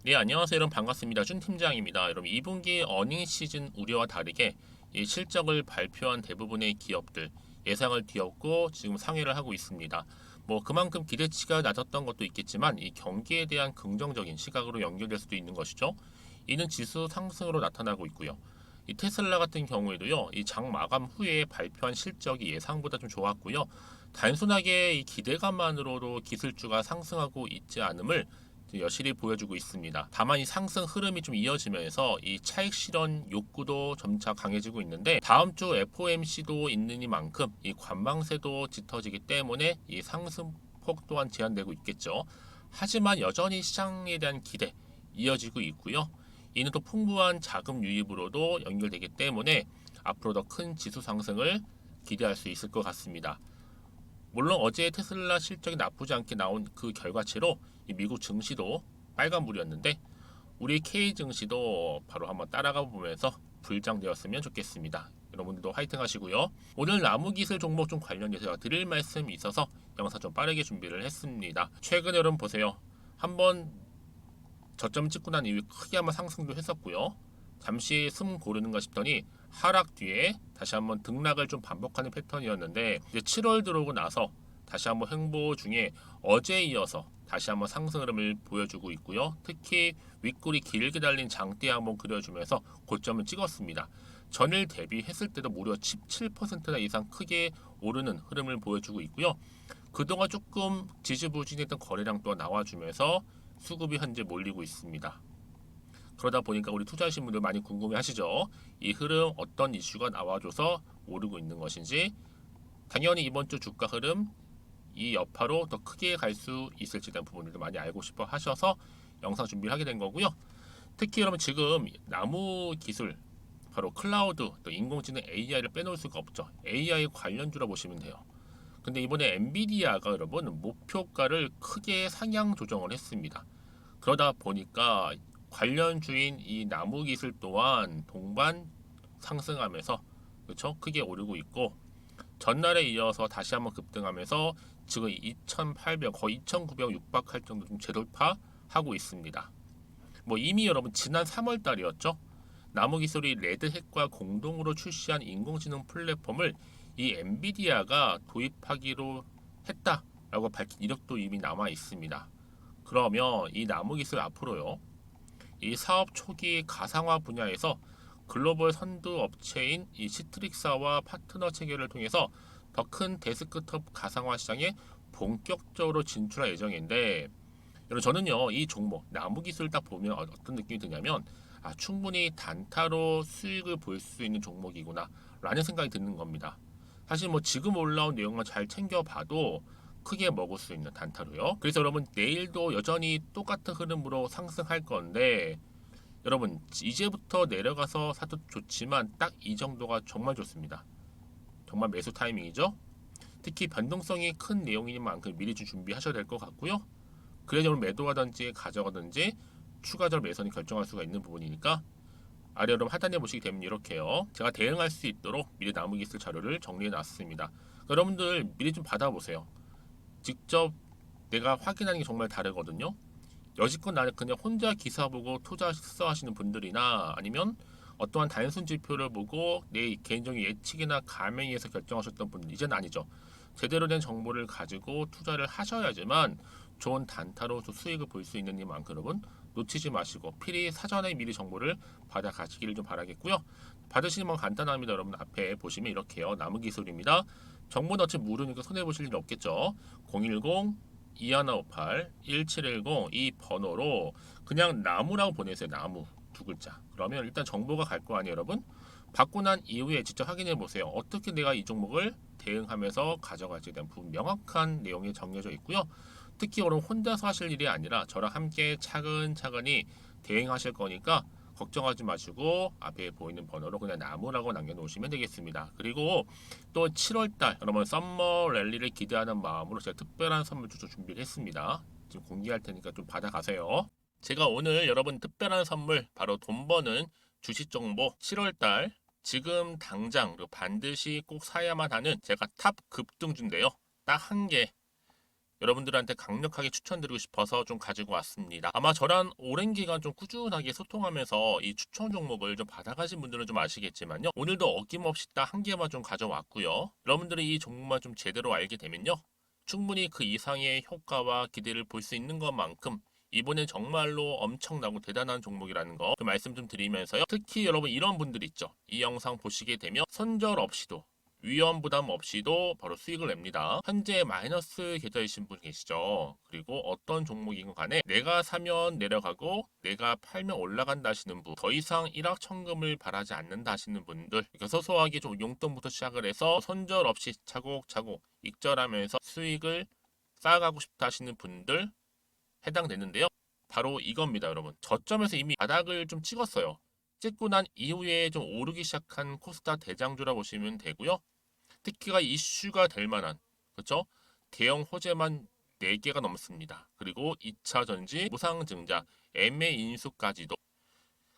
네, 안녕하세요. 여러분 반갑습니다. 준 팀장입니다. 여러분 2분기 어닝 시즌 우려와 다르게 이 실적을 발표한 대부분의 기업들 예상을 뒤엎고 지금 상회를 하고 있습니다. 뭐 그만큼 기대치가 낮았던 것도 있겠지만 이 경기에 대한 긍정적인 시각으로 연결될 수도 있는 것이죠. 이는 지수 상승으로 나타나고 있고요. 이 테슬라 같은 경우에도요, 이 장 마감 후에 발표한 실적이 예상보다 좀 좋았고요. 단순하게 이 기대감만으로도 기술주가 상승하고 있지 않음을 여실히 보여주고 있습니다. 다만 이 상승 흐름이 좀 이어지면서 이 차익 실현 욕구도 점차 강해지고 있는데 다음 주 FOMC도 있느니만큼 이 관망세도 짙어지기 때문에 이 상승폭 또한 제한되고 있겠죠. 하지만 여전히 시장에 대한 기대 이어지고 있고요. 이는 또 풍부한 자금 유입으로도 연결되기 때문에 앞으로 더 큰 지수 상승을 기대할 수 있을 것 같습니다. 물론 어제 테슬라 실적이 나쁘지 않게 나온 그 결과치로 이 미국 증시도 빨간불이었는데 우리 K 증시도 바로 한번 따라가 보면서 불장되었으면 좋겠습니다. 여러분들도 화이팅 하시고요. 오늘 나무기술 종목 좀 관련해서 드릴 말씀이 있어서 영상 좀 빠르게 준비를 했습니다. 최근에 여러분 보세요. 한번 저점 찍고 난 이후에 크게 한번 상승도 했었고요. 잠시 숨 고르는가 싶더니 하락 뒤에 다시 한번 등락을 좀 반복하는 패턴이었는데 이제 7월 들어오고 나서 다시 한번 횡보 중에 어제에 이어서 다시 한번 상승 흐름을 보여주고 있고요. 특히 윗골이 길게 달린 장대 한번 그려주면서 고점을 찍었습니다. 전일 대비했을 때도 무려 17%나 이상 크게 오르는 흐름을 보여주고 있고요. 그동안 조금 지지부진했던 거래량 또 나와주면서 수급이 현재 몰리고 있습니다. 그러다 보니까 우리 투자하신 분들 많이 궁금해 하시죠? 이 흐름 어떤 이슈가 나와줘서 오르고 있는 것인지, 당연히 이번 주 주가 흐름 이 여파로 더 크게 갈 수 있을지 대한 부분들도 많이 알고 싶어 하셔서 영상 준비를 하게 된 거고요. 특히 여러분 지금 나무 기술 바로 클라우드 또 인공지능 AI를 빼놓을 수가 없죠. AI 관련주라 보시면 돼요. 근데 이번에 엔비디아가 여러분 목표가를 크게 상향 조정을 했습니다. 그러다 보니까 관련주인 이 나무기술 또한 동반 상승하면서 그렇죠? 크게 오르고 있고 전날에 이어서 다시 한번 급등하면서 지금 2,800 거의 2,900 육박할 정도 좀 재돌파하고 있습니다. 뭐 이미 여러분 지난 3월 달이었죠. 나무기술이 레드햇과 공동으로 출시한 인공지능 플랫폼을 이 엔비디아가 도입하기로 했다라고 밝힌 이력도 이미 남아 있습니다. 그러면 이 나무기술 앞으로요. 이 사업 초기 가상화 분야에서 글로벌 선두 업체인 이 시트릭사와 파트너 체결을 통해서 더 큰 데스크톱 가상화 시장에 본격적으로 진출할 예정인데 여러분 저는요 이 종목 나무기술 딱 보면 어떤 느낌이 드냐면 충분히 단타로 수익을 볼 수 있는 종목이구나 라는 생각이 드는 겁니다. 사실 뭐 지금 올라온 내용만 잘 챙겨봐도 크게 먹을 수 있는 단타로요. 그래서 여러분 내일도 여전히 똑같은 흐름으로 상승할 건데 여러분 이제부터 내려가서 사도 좋지만 딱 이 정도가 정말 좋습니다. 정말 매수 타이밍이죠. 특히 변동성이 큰 내용인 만큼 미리 좀 준비하셔야 될 것 같고요. 그래야 오늘 매도하든지 가져가든지 추가적으로 매선이 결정할 수가 있는 부분이니까 아래 여러분 하단에 보시게 되면 이렇게요. 제가 대응할 수 있도록 미리 나무기 있을 자료를 정리해 놨습니다. 여러분들 미리 좀 받아보세요. 직접 내가 확인하는 게 정말 다르거든요. 여지껏 나는 그냥 혼자 기사 보고 투자 하시는 분들이나 아니면 어떠한 단순 지표를 보고 내 개인적인 예측이나 감에 의해서 결정하셨던 분들 이제는 아니죠. 제대로 된 정보를 가지고 투자를 하셔야지만 좋은 단타로 수익을 볼 수 있는 이만큼 여러분 놓치지 마시고 필히 사전에 미리 정보를 받아 가시기를 좀 바라겠고요. 받으시는 건 간단합니다. 여러분 앞에 보시면 이렇게요. 나무 기술입니다. 정보는 어차피 모르니까 손해보실 일 없겠죠. 010 2158 1710 이 번호로 그냥 나무라고 보내세요. 나무 두 글자. 그러면 일단 정보가 갈 거 아니에요, 여러분? 받고 난 이후에 직접 확인해 보세요. 어떻게 내가 이 종목을 대응하면서 가져갈지에 대한 부분 명확한 내용이 정해져 있고요. 특히 여러분 혼자서 하실 일이 아니라 저랑 함께 차근차근히 대응하실 거니까 걱정하지 마시고 앞에 보이는 번호로 그냥 나무라고 남겨놓으시면 되겠습니다. 그리고 또 7월달 여러분 썸머 랠리를 기대하는 마음으로 제가 특별한 선물 주소 준비를 했습니다. 지금 공개할 테니까 좀 받아가세요. 제가 오늘 여러분 특별한 선물 바로 돈 버는 주식 정보 7월달 지금 당장 반드시 꼭 사야만 하는 제가 탑 급등주인데요. 딱 한 개 여러분들한테 강력하게 추천드리고 싶어서 좀 가지고 왔습니다. 아마 저랑 오랜 기간 좀 꾸준하게 소통하면서 이 추천 종목을 좀 받아가신 분들은 좀 아시겠지만요. 오늘도 어김없이 딱 한 개만 좀 가져왔고요. 여러분들이 이 종목만 좀 제대로 알게 되면요. 충분히 그 이상의 효과와 기대를 볼 수 있는 것만큼 이번엔 정말로 엄청나고 대단한 종목이라는 거 좀 말씀 좀 드리면서요. 특히 여러분 이런 분들 있죠. 이 영상 보시게 되면 손절 없이도 위험 부담 없이도 바로 수익을 냅니다. 현재 마이너스 계좌이신 분 계시죠? 그리고 어떤 종목이건 간에 내가 사면 내려가고 내가 팔면 올라간다 하시는 분, 더 이상 일확천금을 바라지 않는다 하시는 분들, 그러니까 소소하게 좀 용돈부터 시작을 해서 손절 없이 차곡차곡 익절하면서 수익을 쌓아가고 싶다 하시는 분들 해당되는데요. 바로 이겁니다, 여러분. 저점에서 이미 바닥을 좀 찍었어요. 찍고 난 이후에 좀 오르기 시작한 코스닥 대장주라 보시면 되고요. 특히가 이슈가 될 만한, 그렇죠? 대형 호재만 4개가 넘습니다. 그리고 2차 전지, 무상증자, MA 인수까지도.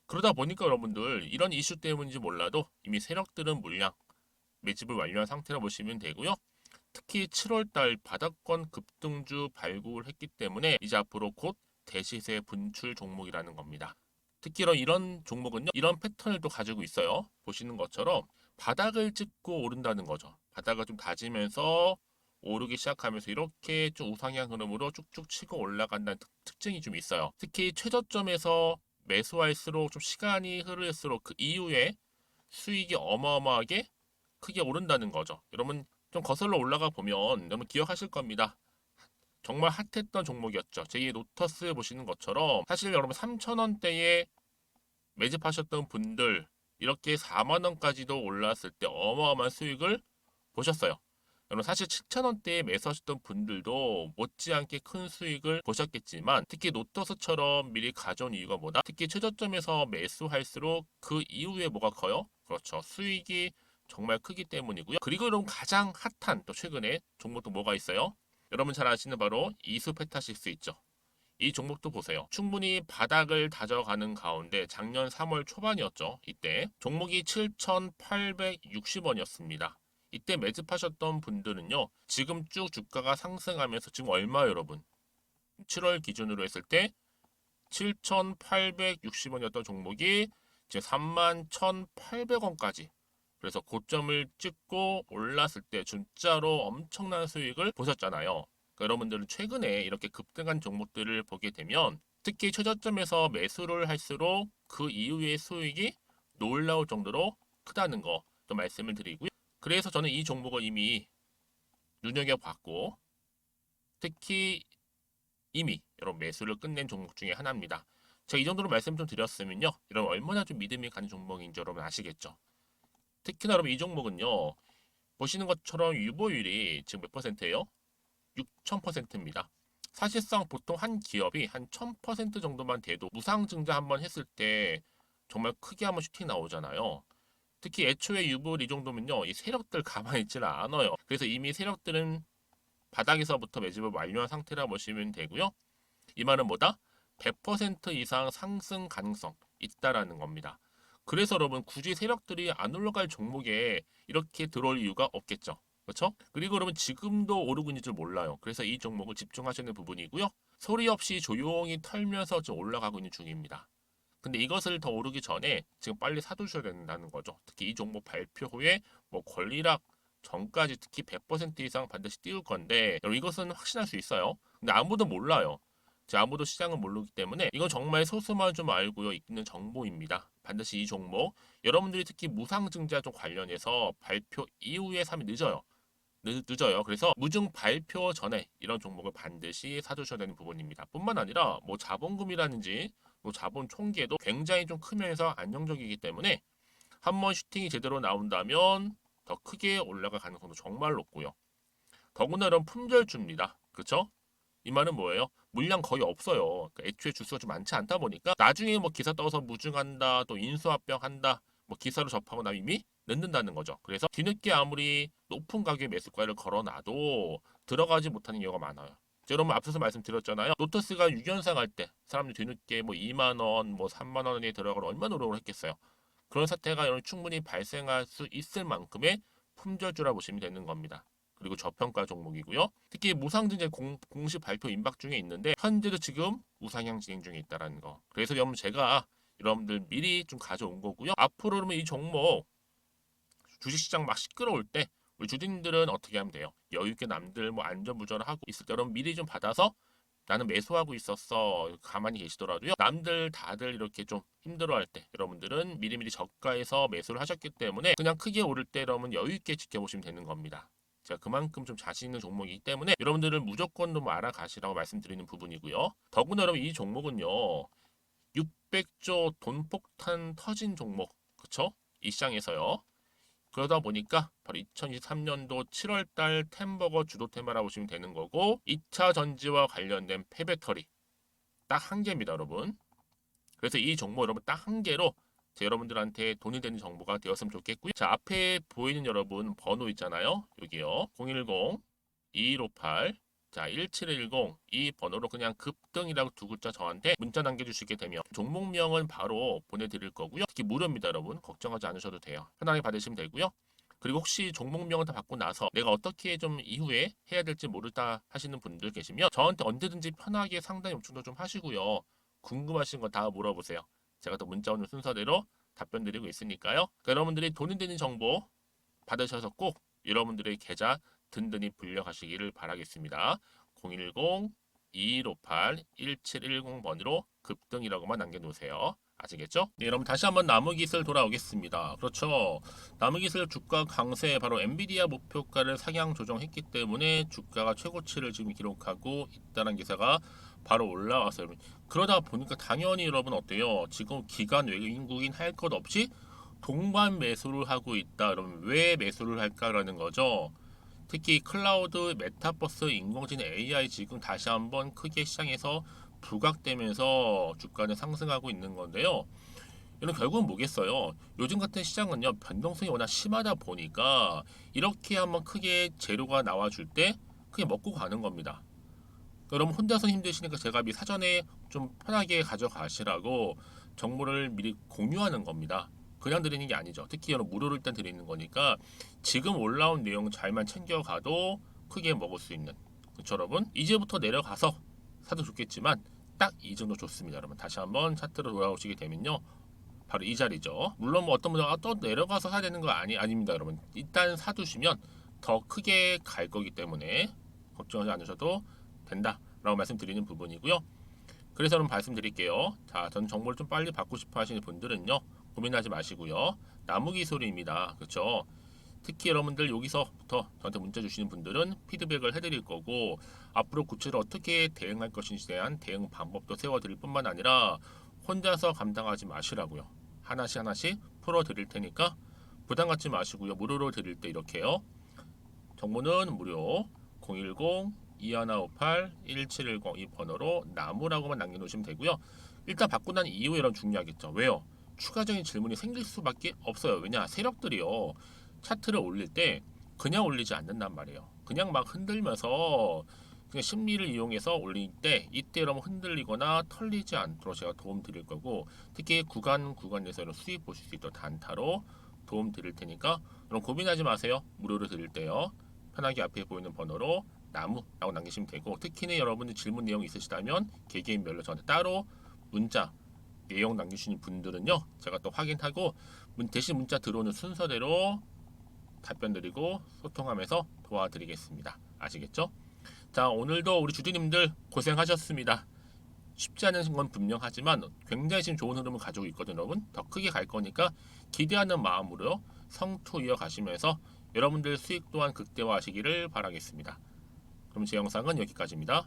그러다 보니까 여러분들 이런 이슈 때문인지 몰라도 이미 세력들은 물량 매집을 완료한 상태라 보시면 되고요. 특히 7월달 바닥권 급등주 발굴했기 때문에 이제 앞으로 곧 대시세 분출 종목이라는 겁니다. 특히 이런 종목은요, 이런 패턴을 또 가지고 있어요. 보시는 것처럼 바닥을 찍고 오른다는 거죠. 바닥을 좀 다지면서 오르기 시작하면서 이렇게 좀 우상향 흐름으로 쭉쭉 치고 올라간다는 특징이 좀 있어요. 특히 최저점에서 매수할수록 좀 시간이 흐를수록 그 이후에 수익이 어마어마하게 크게 오른다는 거죠. 여러분 좀 거슬러 올라가 보면 여러분 기억하실 겁니다. 정말 핫했던 종목이었죠. 제2의 노터스 보시는 것처럼 사실 여러분 3,000원대에 매집하셨던 분들 이렇게 4만 원까지도 올랐을 때 어마어마한 수익을 보셨어요. 여러분 사실 7,000원대에 매수하셨던 분들도 못지않게 큰 수익을 보셨겠지만 특히 노터스처럼 미리 가져온 이유가 뭐다? 특히 최저점에서 매수할수록 그 이후에 뭐가 커요? 그렇죠. 수익이 정말 크기 때문이고요. 그리고 여러분 가장 핫한 또 최근에 종목도 뭐가 있어요? 여러분 잘 아시는 바로 이수페타식스 있죠. 이 종목도 보세요. 충분히 바닥을 다져가는 가운데 작년 3월 초반이었죠. 이때 종목이 7,860원이었습니다. 이때 매집하셨던 분들은요. 지금 쭉 주가가 상승하면서 지금 얼마 여러분? 7월 기준으로 했을 때 7,860원이었던 종목이 이제 31,800원까지 그래서 고점을 찍고 올랐을 때 진짜로 엄청난 수익을 보셨잖아요. 그러니까 여러분들은 최근에 이렇게 급등한 종목들을 보게 되면 특히 최저점에서 매수를 할수록 그 이후의 수익이 놀라울 정도로 크다는 거 또 말씀을 드리고요. 그래서 저는 이 종목을 이미 눈여겨봤고 특히 이미 여러분 매수를 끝낸 종목 중에 하나입니다. 제가 이 정도로 말씀 좀 드렸으면요. 이런 얼마나 좀 믿음이 가는 종목인지 여러분 아시겠죠? 특히나 여러분 이 종목은요. 보시는 것처럼 유보율이 지금 몇 퍼센트예요? 6,000%입니다. 사실상 보통 한 기업이 한 1,000% 정도만 돼도 무상증자 한번 했을 때 정말 크게 한번 슈팅 나오잖아요. 특히 애초에 유보율 이 정도면요. 이 세력들 가만히 있지는 않아요. 그래서 이미 세력들은 바닥에서부터 매집을 완료한 상태라 보시면 되고요. 이 말은 뭐다? 100% 이상 상승 가능성 있다라는 겁니다. 그래서 여러분 굳이 세력들이 안 올라갈 종목에 이렇게 들어올 이유가 없겠죠. 그렇죠? 그리고 여러분 지금도 오르고 있는 줄 몰라요. 그래서 이 종목을 집중하시는 부분이고요. 소리 없이 조용히 털면서 지금 올라가고 있는 중입니다. 근데 이것을 더 오르기 전에 지금 빨리 사두셔야 된다는 거죠. 특히 이 종목 발표 후에 뭐 권리락 전까지 특히 100% 이상 반드시 띄울 건데 여러분 이것은 확신할 수 있어요. 근데 아무도 몰라요. 아무도 시장은 모르기 때문에 이건 정말 소수만 좀 알고 있는 정보입니다. 반드시 이 종목 여러분들이 특히 무상증자 좀 관련해서 발표 이후에 사면 늦어요. 늦어요. 그래서 무증 발표 전에 이런 종목을 반드시 사두셔야 되는 부분입니다. 뿐만 아니라 뭐 자본금이라든지 뭐 자본 총계도 굉장히 좀 크면서 안정적이기 때문에 한번 슈팅이 제대로 나온다면 더 크게 올라갈 가능성도 정말 높고요. 더구나 이런 품절주입니다. 그렇죠? 이 말은 뭐예요? 물량 거의 없어요. 그러니까 애초에 주수가 좀 많지 않다 보니까 나중에 뭐 기사 떠서 무증한다, 또 인수합병한다, 뭐 기사로 접하고 나면 이미 늦는다는 거죠. 그래서 뒤늦게 아무리 높은 가격의 매수가를 걸어놔도 들어가지 못하는 경우가 많아요. 제가 여러분 앞서서 말씀드렸잖아요. 노터스가 6연상 할 때 사람들이 뒤늦게 뭐 2만 원, 뭐 3만 원에 들어가러 얼마나 노력을 했겠어요. 그런 사태가 충분히 발생할 수 있을 만큼의 품절주라 보시면 되는 겁니다. 그리고 저평가 종목이고요. 특히 무상증자 공식 발표 임박 중에 있는데 현재도 지금 우상향 진행 중에 있다는 거. 그래서 여러분 제가 여러분들 미리 좀 가져온 거고요. 앞으로 그러면 이 종목 주식시장 막 시끄러울 때 우리 주주님들은 어떻게 하면 돼요? 여유 있게 남들 뭐 안전부전을 하고 있을 때 여러분 미리 좀 받아서 나는 매수하고 있었어 가만히 계시더라도요. 남들 다들 이렇게 좀 힘들어할 때 여러분들은 미리미리 저가에서 매수를 하셨기 때문에 그냥 크게 오를 때 여러분 여유 있게 지켜보시면 되는 겁니다. 제가 그만큼 좀 자신 있는 종목이기 때문에 여러분들은 무조건 좀 알아가시라고 말씀드리는 부분이고요. 더구나 여러분 이 종목은요. 600조 돈폭탄 터진 종목 그쵸? 이 시장에서요. 그러다 보니까 바로 2023년도 7월달 템버거 주도 테마라고 보시면 되는 거고 2차 전지와 관련된 폐배터리 딱 한 개입니다 여러분. 그래서 이 정보 여러분 딱 한 개로 여러분들한테 돈이 되는 정보가 되었으면 좋겠고요. 자 앞에 보이는 여러분 번호 있잖아요. 여기요. 010-2158 자 1710 이 번호로 그냥 급등이라고 두 글자 저한테 문자 남겨주시게 되면 종목명은 바로 보내드릴 거고요. 특히 무료입니다 여러분. 걱정하지 않으셔도 돼요. 편하게 받으시면 되고요. 그리고 혹시 종목명을 다 받고 나서 내가 어떻게 좀 이후에 해야 될지 모르다 하시는 분들 계시면 저한테 언제든지 편하게 상담 요청도 좀 하시고요. 궁금하신 거 다 물어보세요. 제가 또 문자 오는 순서대로 답변 드리고 있으니까요. 그러니까 여러분들이 돈이 되는 정보 받으셔서 꼭 여러분들의 계좌 든든히 불려가시기를 바라겠습니다. 010-2158-1710번으로 급등이라고만 남겨놓으세요. 아시겠죠? 네, 여러분 다시 한번 나무기술 돌아오겠습니다. 그렇죠. 나무기술 주가 강세 바로 엔비디아 목표가를 상향 조정했기 때문에 주가가 최고치를 지금 기록하고 있다는 기사가 바로 올라왔어요. 그러다 보니까 당연히 여러분 어때요? 지금 기관 외국인국인 할 것 없이 동반 매수를 하고 있다. 그러면 왜 매수를 할까라는 거죠. 특히 클라우드, 메타버스, 인공지능 AI 지금 다시 한번 크게 시장에서 부각되면서 주가는 상승하고 있는 건데요. 이런 결국은 뭐겠어요? 요즘 같은 시장은요 변동성이 워낙 심하다 보니까 이렇게 한번 크게 재료가 나와줄 때 크게 먹고 가는 겁니다. 여러분 혼자서 힘드시니까 제가 미 사전에 좀 편하게 가져가시라고 정보를 미리 공유하는 겁니다. 그냥 드리는 게 아니죠. 특히 여러분 무료로 일단 드리는 거니까 지금 올라온 내용 잘만 챙겨가도 크게 먹을 수 있는 그렇죠 여러분? 이제부터 내려가서 사도 좋겠지만 딱 이 정도 좋습니다 여러분. 다시 한번 차트로 돌아오시게 되면요 바로 이 자리죠. 물론 뭐 어떤 분들은 또 내려가서 사야 되는 거 아닙니다 여러분. 일단 사두시면 더 크게 갈 거기 때문에 걱정하지 않으셔도 된다라고 말씀드리는 부분이고요. 그래서 여러분 말씀드릴게요. 자, 전 정보를 좀 빨리 받고 싶어 하시는 분들은요. 고민하지 마시고요. 나무기술입니다. 그렇죠? 특히 여러분들 여기서부터 저한테 문자 주시는 분들은 피드백을 해드릴 거고 앞으로 구체로 어떻게 대응할 것인지에 대한 대응 방법도 세워드릴 뿐만 아니라 혼자서 감당하지 마시라고요. 하나씩 하나씩 풀어드릴 테니까 부담 갖지 마시고요. 무료로 드릴 때 이렇게요. 정보는 무료 010-2158-1710 이 번호로 나무라고만 남겨놓으시면 되고요. 일단 받고 난 이후에 이런 중요하겠죠. 왜요? 추가적인 질문이 생길 수밖에 없어요. 왜냐? 세력들이요. 차트를 올릴 때 그냥 올리지 않는단 말이에요. 그냥 막 흔들면서 그냥 심리를 이용해서 올릴 때 이때 여러분 흔들리거나 털리지 않도록 제가 도움 드릴 거고 특히 구간에서 이런 수익 보실 수 있도록 단타로 도움 드릴 테니까 여러분 고민하지 마세요. 무료로 드릴 때요. 편하게 앞에 보이는 번호로 나무라고 남기시면 되고 특히나 여러분들 질문 내용 있으시다면 개개인별로 저한테 따로 문자 내용 남기시는 분들은요 제가 또 확인하고 대신 문자 들어오는 순서대로 답변 드리고 소통하면서 도와드리겠습니다. 아시겠죠? 자 오늘도 우리 주주님들 고생하셨습니다. 쉽지 않은 건 분명하지만 굉장히 지금 좋은 흐름을 가지고 있거든요 여러분. 더 크게 갈 거니까 기대하는 마음으로 성투 이어가시면서 여러분들 수익 또한 극대화하시기를 바라겠습니다. 그럼 제 영상은 여기까지입니다.